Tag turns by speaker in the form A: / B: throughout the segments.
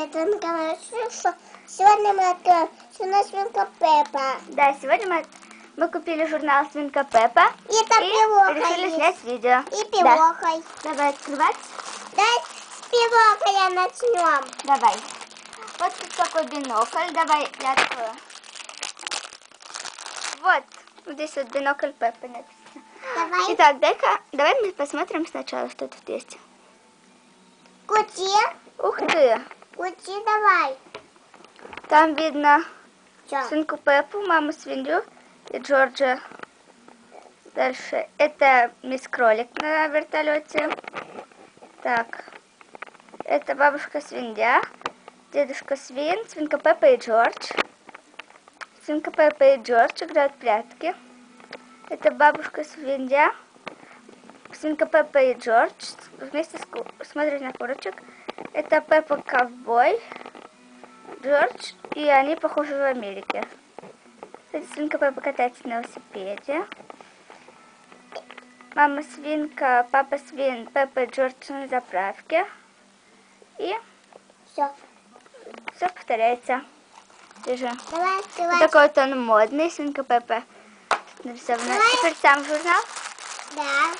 A: Это что сегодня мы откроем журнал Свинка Пеппа.
B: Да, сегодня мы купили журнал Свинка Пеппа
A: И
B: решили снять видео.
A: И пивохой.
B: Да. Давай открывать.
A: Да, с пивохой я начнем.
B: Давай. Вот тут такой бинокль. Давай я открою. Вот здесь вот бинокль Пеппа написано.
A: Давай.
B: Итак, давай мы посмотрим сначала, что тут есть.
A: Кути.
B: Ух ты!
A: Кути, давай.
B: Там видно
A: Чё?
B: свинку Пеппу, маму свинью и Джорджа. Дальше это мисс Кролик на вертолете. Так, это бабушка свинья, дедушка свин, свинка Пеппа и Джордж. Свинка Пеппа и Джордж играют в прятки. Это бабушка свинья, свинка Пеппа и Джордж вместе смотрят на курочек. Это Пеппа ковбой, Джордж, и они похожи в Америке. Кстати, свинка Пеппа катается на велосипеде. Мама свинка, папа свин, Пеппа и Джордж на заправке. И
A: Все.
B: все повторяется. Держи.
A: Давай открывай.
B: Вот такой вот он модный, свинка Пеппа нарисована.
A: Давай.
B: Теперь сам журнал.
A: Да.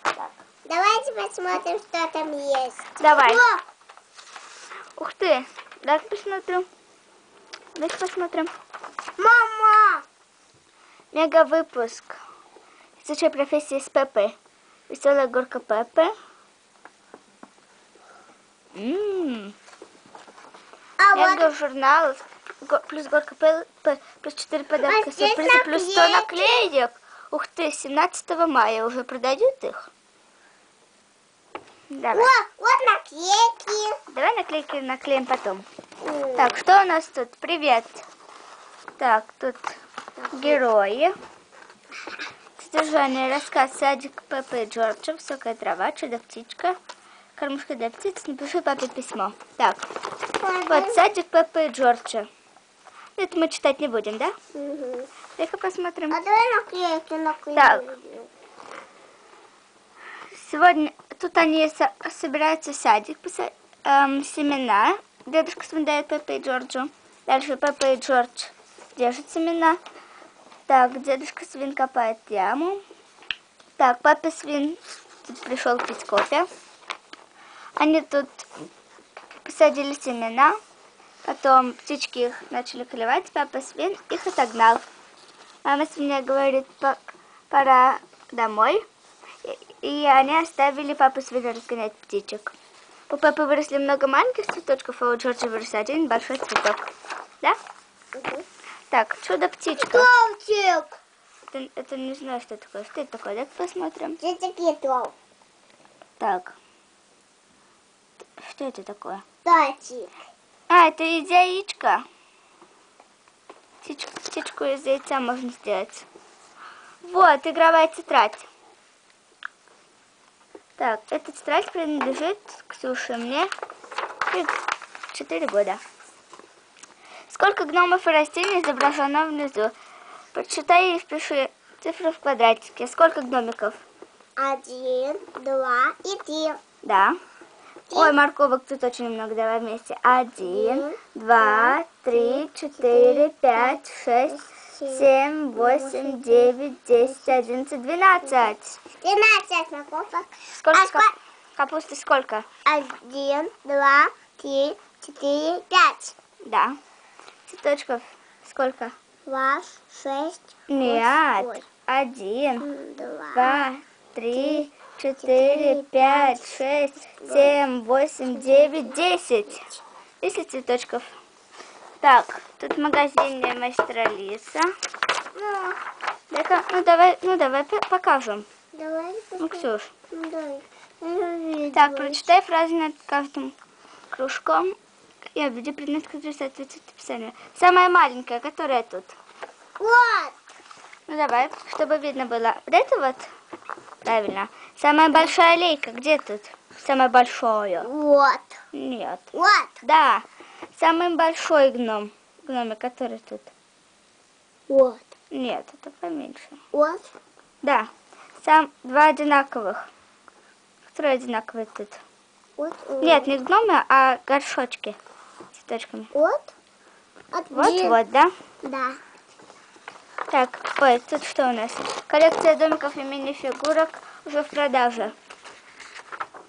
B: Так.
A: Давайте посмотрим, что там есть.
B: Давай.
A: О!
B: Ух ты. Дай посмотрим. Давайте посмотрим.
A: Мама!
B: Мега выпуск. Изучай профессии с Пеппой. Веселая горка Пеппы. Мега журнал. Плюс горка Пеппы. Плюс 4 подарка
A: здесь
B: сюрприза. Плюс 100
A: наклейки.
B: наклеек. Ух ты, 17 мая уже продают их. Давай.
A: О, вот наклейки.
B: Давай наклейки наклеим потом. Так, что у нас тут? Привет. Так, тут герои. Содержание, рассказ, садик Пеппа и Джорджа, высокая трава, чудо-птичка, кормушка для птиц, напиши папе письмо. Так, вот садик Пеппа и Джорджа. Это мы читать не будем, да?
A: Угу.
B: Дай-ка посмотрим.
A: А давай наклейки наклеим.
B: Так. Сегодня тут они собираются в садик, семена. Дедушка свин дает Пеппа и Джорджу. Дальше Пеппа и Джордж держат семена. Так, дедушка свин копает яму. Так, папа свин тут пришел пить кофе. Они тут посадили семена. Потом птички их начали клевать. Папа свин их отогнал. Мама свинья говорит, пора домой. И они оставили папу свинью разгонять птичек. У Пеппы выросли много маленьких цветочков, а у Джорджа вырос один большой цветок. Да?
A: Угу.
B: Так, чудо-птичка.
A: Толчик.
B: Это не знаю, что такое. Что это такое? Давай посмотрим.
A: Где такие тол?
B: Так. Что это такое?
A: Толчик.
B: А, это из яичка. Птичку из яйца можно сделать. Вот, игровая тетрадь. Так, эта тетрадь принадлежит Ксюше. Мне 4 года. Сколько гномов и растений изображено внизу? Прочитай и впиши цифры в квадратике. Сколько гномиков?
A: 1, 2 и 3.
B: Да. Ой, морковок тут очень много. Давай вместе. 1, 2, 3, 4, 5, 6, 7, 8, 9, 10, 11, 12.
A: 12 морковок.
B: Сколько капусты? Сколько?
A: 1, 2, 3, 4, 5.
B: Да. Цветочков сколько?
A: 2, 6.
B: Нет. 1,
A: 2.
B: 2, 3, 4, 5, 6, 7, 8, 9, 10. 10 цветочков. Так, тут в магазине мастера Лиса. Давай покажем.
A: Давай.
B: Ну, Ксюш.
A: Давай.
B: Так, прочитай фразы над каждым кружком и обведи предмет, который соответствует описанию. Самая маленькая, которая тут.
A: Вот.
B: Ну давай, чтобы видно было. Вот это вот? Правильно. Самая большая лейка, где тут? Самая большая.
A: Вот.
B: Нет.
A: Вот.
B: Да. Самый большой гномик, который тут.
A: Вот.
B: Нет, это поменьше.
A: Вот.
B: Да. Два одинаковых. Которые одинаковые тут.
A: Вот.
B: Нет, не гномы, а горшочки с цветочками.
A: Вот.
B: Вот, да?
A: Да.
B: Так, ой, тут что у нас? Коллекция домиков и мини-фигурок уже в продаже.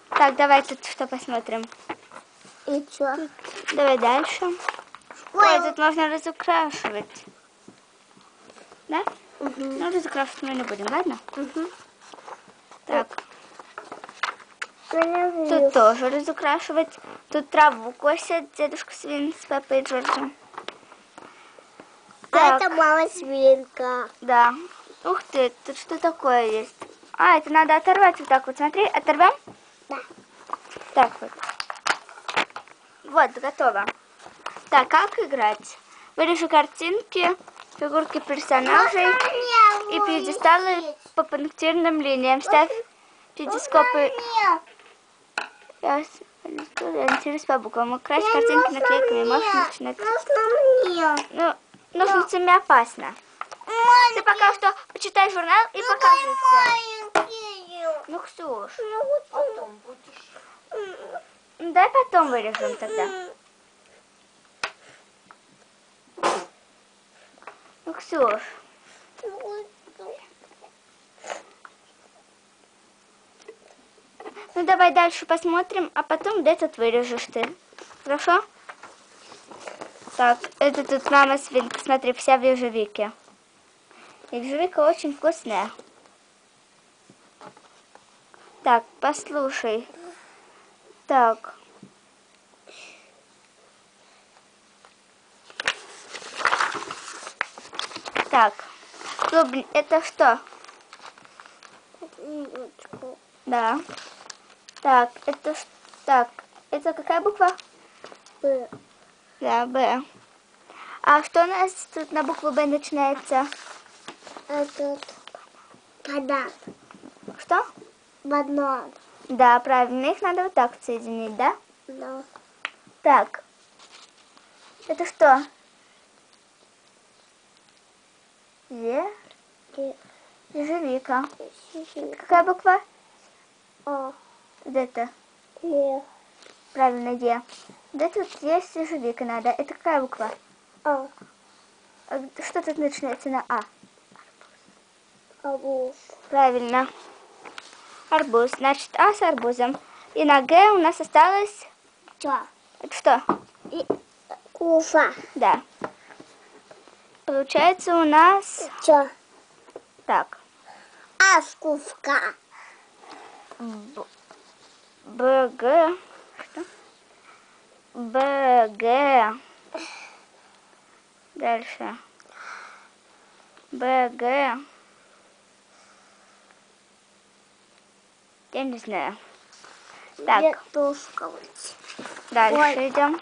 B: Так, давай тут что посмотрим.
A: И чё?
B: Давай дальше. Ой, тут можно разукрашивать. Да? Ну, разукрашивать мы не будем, ладно? Так, тут тоже разукрашивать. Тут траву косят дедушка Свин с папой Джорджем.
A: А это мама свинка.
B: Да. Ух ты, тут что такое есть? А, это надо оторвать вот так вот. Смотри, оторвем?
A: Да.
B: Так вот. Вот, готово. Так, как играть? Вырежи картинки, фигурки персонажей и пьедесталы по пунктирным линиям. Ставь пьедескопы. Ориентируйся по буквам. Укрась картинки наклейками. Можешь начинать. Ну, ножницами опасно. Ты пока что почитай журнал и покажи все. Ну, Ксюш.
A: Потом будешь.
B: Дай потом вырежем тогда. Ну, Ксюш. Ну, давай дальше посмотрим, а потом этот вырежешь ты. Хорошо? Так, это тут мама свинка, смотри, вся в ежевике. Ежевика очень вкусная. Так, послушай. Так. Так. Клубни... Это что? Да. Так, это... Так, это какая буква?
A: Б.
B: Да, Б. А что у нас тут на букву Б начинается?
A: Этот банан.
B: Что?
A: Банан.
B: Да, правильно. Их надо вот так соединить, да?
A: Да.
B: Так. Это что? Ежевика. Какая буква?
A: А.
B: Это.
A: Е.
B: Правильно, Е. Да тут есть ежевика надо. Это какая буква?
A: А.
B: Что тут начинается на А?
A: Арбуз.
B: Правильно. Арбуз. Значит, А с арбузом. И на Г у нас осталось...
A: Чё?
B: Это что?
A: И куфа.
B: Да. Получается у нас...
A: Чё?
B: Так.
A: Аскувка.
B: БГ. Что? БГ. Дальше. БГ. Я не знаю. Так.
A: Ветушковать.
B: Дальше идем.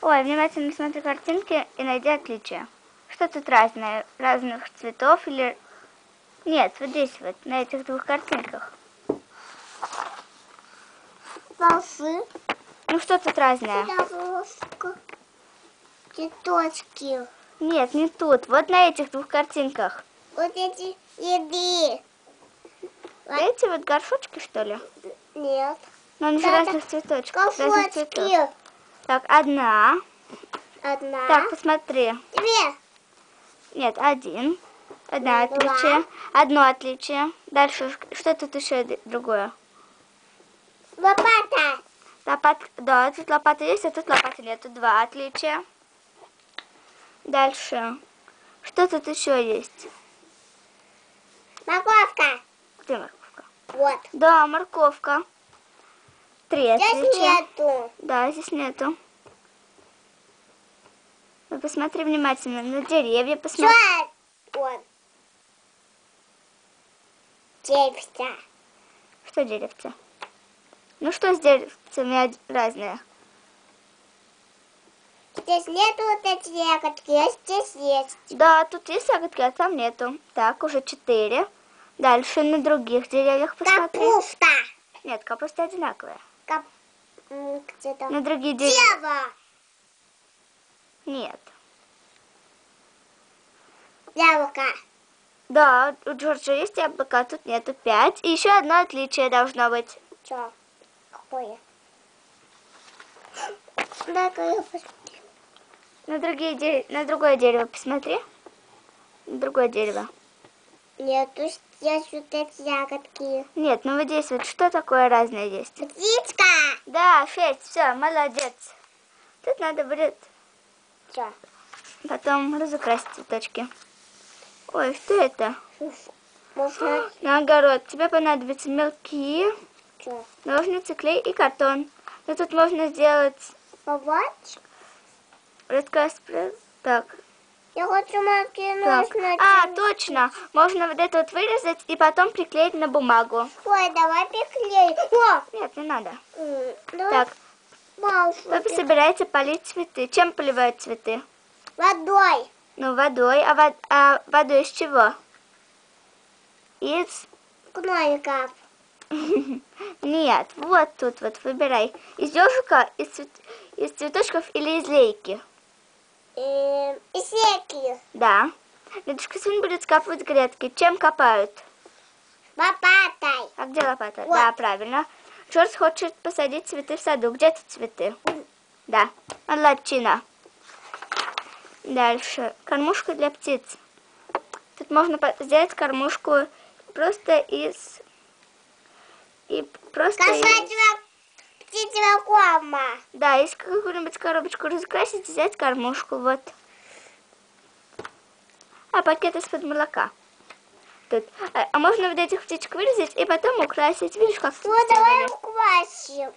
B: Ой, внимательно смотри картинки и найди отличия. Что тут разное? Разных цветов или... Нет, вот здесь вот, на этих двух картинках.
A: Волосы.
B: Ну что тут разное?
A: Волоска. Цветочки.
B: Нет, не тут. Вот на этих двух картинках.
A: Вот эти еды.
B: Эти вот горшочки, что ли?
A: Нет.
B: Но они же
A: Да,
B: разных цветочков. Разных цветов.
A: Кафочки.
B: Так, одна.
A: Одна.
B: Так, посмотри.
A: Две.
B: Нет, один. Одно
A: Два.
B: отличие. Одно отличие. Дальше, что тут еще другое?
A: Лопата.
B: Да, тут лопата есть, а тут лопаты нет. Тут два отличия. Дальше. Что тут еще есть?
A: Морковка.
B: Где морковка?
A: Вот.
B: Да, морковка. Три
A: Здесь
B: отличия.
A: нету.
B: Да, здесь нету. Ну, посмотри внимательно на деревья, посмотри.
A: Что? Вот. Деревца.
B: Что деревца? Ну что с деревцами разное?
A: Здесь нету вот эти ягодки, а здесь есть.
B: Да, тут есть ягодки, а там нету. Так, уже 4. Дальше на других деревьях посмотри.
A: Капуста.
B: Нет, капуста одинаковая.
A: Где там?
B: На другие деревья.
A: Дева.
B: Нет.
A: Яблоко.
B: Да, у Джорджа есть яблоко, а тут нету. 5. И еще одно отличие должно быть.
A: Что? Какое? Дай-ка я посмотрю.
B: На другое дерево посмотри. На другое дерево.
A: Нет, тут здесь вот эти ягодки.
B: Нет, ну вот здесь вот что такое разное есть?
A: Птичка!
B: Да, 6, все, молодец. Тут надо будет
A: Что?
B: потом разукрасить цветочки. Ой, что это?
A: Можно...
B: На огород тебе понадобятся мелки,
A: Что?
B: ножницы, клей и картон. Но тут можно сделать
A: Побачь?
B: рассказ про... Так,
A: Я хочу маленькие
B: так.
A: ножницы.
B: А, точно. Можно вот это вот вырезать и потом приклеить на бумагу.
A: Ой, давай приклеим. О!
B: Нет, не надо.
A: Давай.
B: Так,
A: Мауш,
B: папа собирается полить цветы. Чем поливают цветы?
A: водой.
B: Ну, водой. А водой из чего? Из...
A: Гномиков.
B: Нет, вот тут вот выбирай. Из ежика, из цветочков или из лейки?
A: И секи.
B: Да. Дедушка Свин будет скапывать грядки. Чем копают?
A: Лопатой.
B: А где лопата?
A: Вот.
B: Да, правильно. Джордж хочет посадить цветы в саду. Где тут цветы? Да. Молодчина. Дальше. Кормушка для птиц. Тут можно сделать кормушку просто из... И просто из...
A: Касательно птичьего корма.
B: Да, если какую-нибудь коробочку разукрасить, взять кормушку, вот. А пакет из-под молока. Тут. А можно вот этих птичек вырезать и потом украсить. Видишь, как тут
A: Ну, давай
B: сделали?
A: украсим.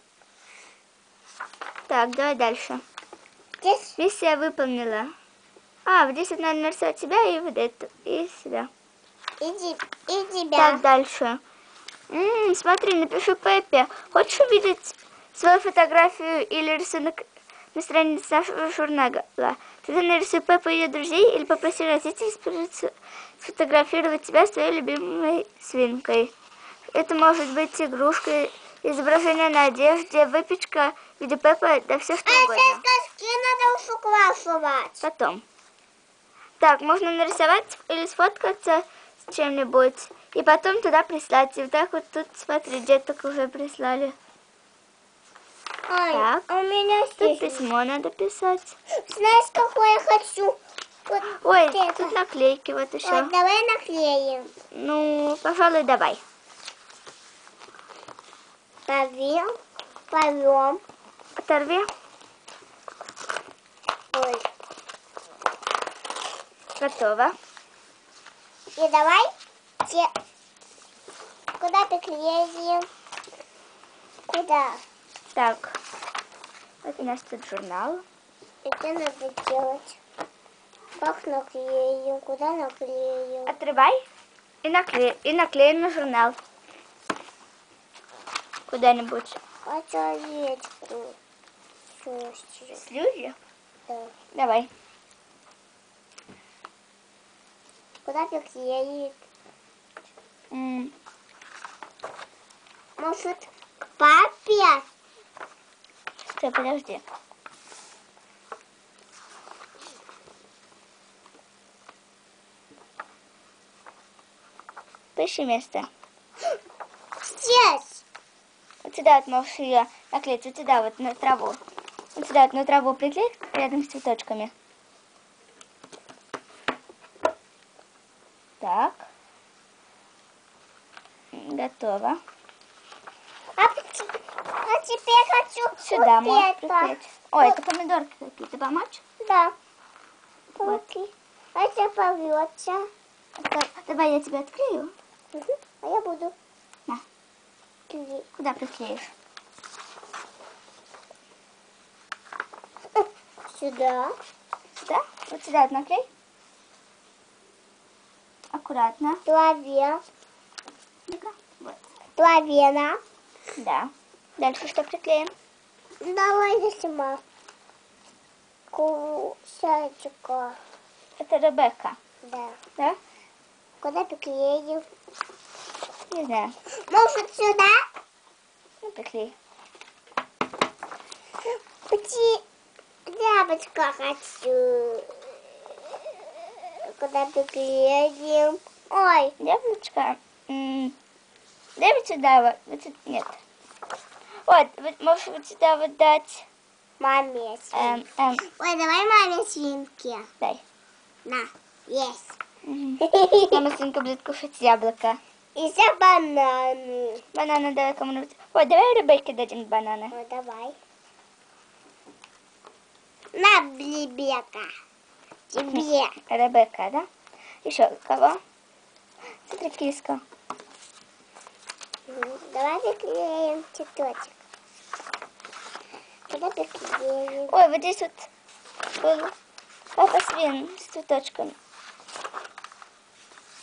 B: Так, давай дальше.
A: Здесь
B: Миссия выполнила. А, вот здесь вот надо нарисовать себя и вот это, и себя.
A: и тебя.
B: Так, дальше. Смотри, напишу Пеппе. Хочешь увидеть свою фотографию или рисунок на странице нашего журнала? Тогда нарисуй Пеппу и ее друзей или попроси родителей сфотографировать тебя своей любимой свинкой. Это может быть игрушка, изображение на одежде, выпечка, видео Пеппа, да все что
A: А
B: угодно.
A: сейчас сказки надо уж украшивать.
B: Потом. Так, можно нарисовать или сфоткаться с чем-нибудь. И потом туда прислать. И вот так вот тут, смотри, деток уже прислали.
A: Ой,
B: Так.
A: а у меня
B: Тут
A: здесь.
B: письмо надо писать.
A: Знаешь, какое я хочу? Вот
B: Ой,
A: это.
B: тут наклейки вот еще.
A: Вот, давай наклеим.
B: Ну, пожалуй, давай.
A: Порвем.
B: Оторви.
A: Ой.
B: Готово.
A: И давай куда приклеим? Куда?
B: Так. Вот у нас тут журнал.
A: И что надо делать? Как наклеим? Куда наклеим?
B: Отрывай и наклеим на журнал. Куда-нибудь.
A: А человечку. Слушай.
B: Слюзи?
A: Да.
B: Давай.
A: Куда приклеить? Может, к папе?
B: Стой, подожди. Поищи место.
A: Здесь.
B: Вот сюда вот можешь ее наклеить, вот сюда вот на траву. Вот сюда вот на траву приклей рядом с цветочками. Так. Готово.
A: А теперь хочу
B: Сюда
A: вот
B: можешь
A: это.
B: приклеить. Ой, это помидорки какие-то, помочь?
A: Да.
B: Вот.
A: Окей. А это порвется.
B: Давай я тебе отклею.
A: А я буду.
B: На. Куда приклеишь?
A: Сюда.
B: Сюда? Вот сюда вот наклей. Аккуратно.
A: Траве.
B: Ну-ка. Вот.
A: Травена.
B: Да. Дальше что приклеим?
A: Давай я сама. Кусачка.
B: Это Ребекка.
A: Да.
B: Да?
A: Куда приклеим?
B: Не знаю.
A: Может, сюда?
B: Ну, приклей.
A: Яблочко хочу. Куда приклеим? Ой.
B: Яблочко. Дай вот сюда вот. Нет. Вот, можешь вот сюда вот дать
A: Маме свинки. Ой, давай маме свинки.
B: Дай.
A: На, есть.
B: Мама свинка будет кушать яблоко.
A: Еще бананы.
B: Бананы давай кому-нибудь. Ой, давай Ребекке дадим бананы.
A: Ну, давай. На, Ребекка. Тебе.
B: Ребекка, да? Еще кого? Смотри, киска.
A: Давай приклеим цветочек. Куда приклеим?
B: Ой, вот здесь вот был папа свин с цветочками.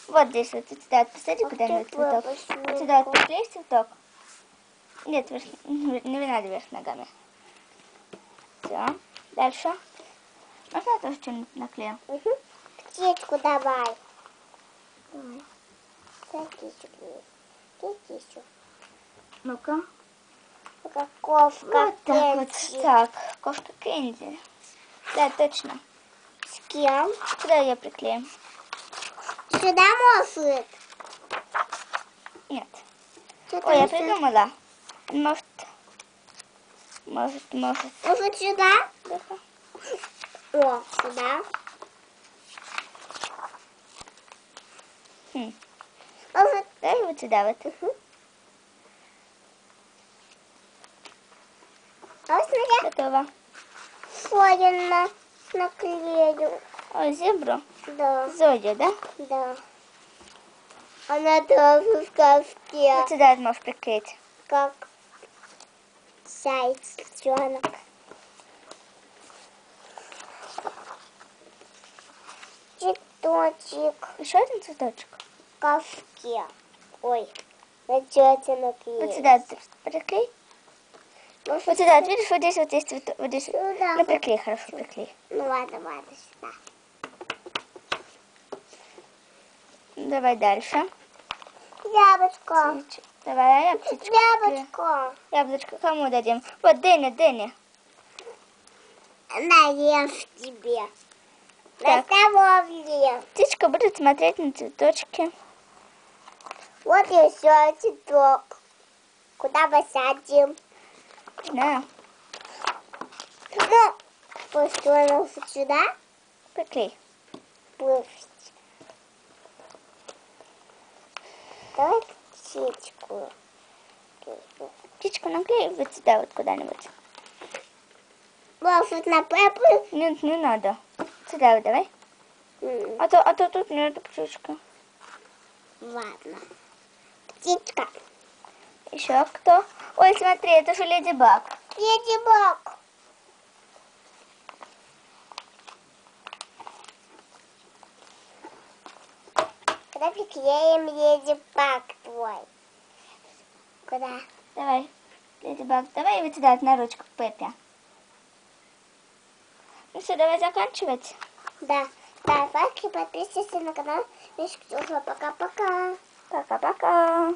B: Вот здесь вот сюда вот посади куда-нибудь цветок. Вот сюда вот приклеишь цветок. Нет, не надо вверх ногами. Все. Дальше. Можно я тоже что-нибудь наклею?
A: Угу. Птичку давай. Дай кисю.
B: Ну-ка.
A: Ковка.
B: Вот так вот. Так, кошка Кэнди. Да, точно.
A: С кем?
B: Куда ее приклеим?
A: Сюда может.
B: Нет.
A: Что
B: Ой, я
A: там
B: придумала. Может.
A: Может сюда?
B: Да-ка.
A: О, сюда. Может.
B: Дай вот сюда вот.
A: А смотри.
B: Готово.
A: Ой, я наклею.
B: Ой, зебру.
A: Да.
B: Зодию, да?
A: Да. Она тоже в ковке.
B: Вот сюда вот можешь приклеить.
A: Как зайчонок. Цветочек.
B: Еще один цветочек.
A: В ковке. Ой, на тетя наклеить.
B: Вот сюда вот приклей.
A: Может,
B: Вот сюда, вот видишь, вот здесь вот есть цветок. Вот здесь.
A: Сюда.
B: Ну, приклей, хорошо, приклей.
A: Ну ладно, сюда.
B: Давай дальше.
A: Яблочко.
B: Давай, яблочко.
A: Яблочко.
B: Яблочко кому дадим? Вот, Дэнни.
A: Наешь тебе. На
B: Так.
A: здоровье.
B: Птичка будет смотреть на цветочки.
A: Вот еще цветок. Куда посадим?
B: Да,
A: Ну, построил сюда.
B: приклей.
A: Пусть. Давай птичку.
B: Птичку наклей вот сюда вот куда-нибудь.
A: Может, на Пеппу?
B: Нет, не надо. Сюда вот давай. А то тут нет птичка.
A: Ладно. Птичка.
B: Еще кто? Ой, смотри, это же Леди Баг.
A: Леди Баг. Куда приклеим Леди Баг твой? Куда?
B: Давай, Леди Баг, давай вот сюда вот на ручку Пеппи. Ну все, давай заканчивать.
A: Да. Ставь лайк и подписывайся на канал. Пока-пока.
B: Пока-пока.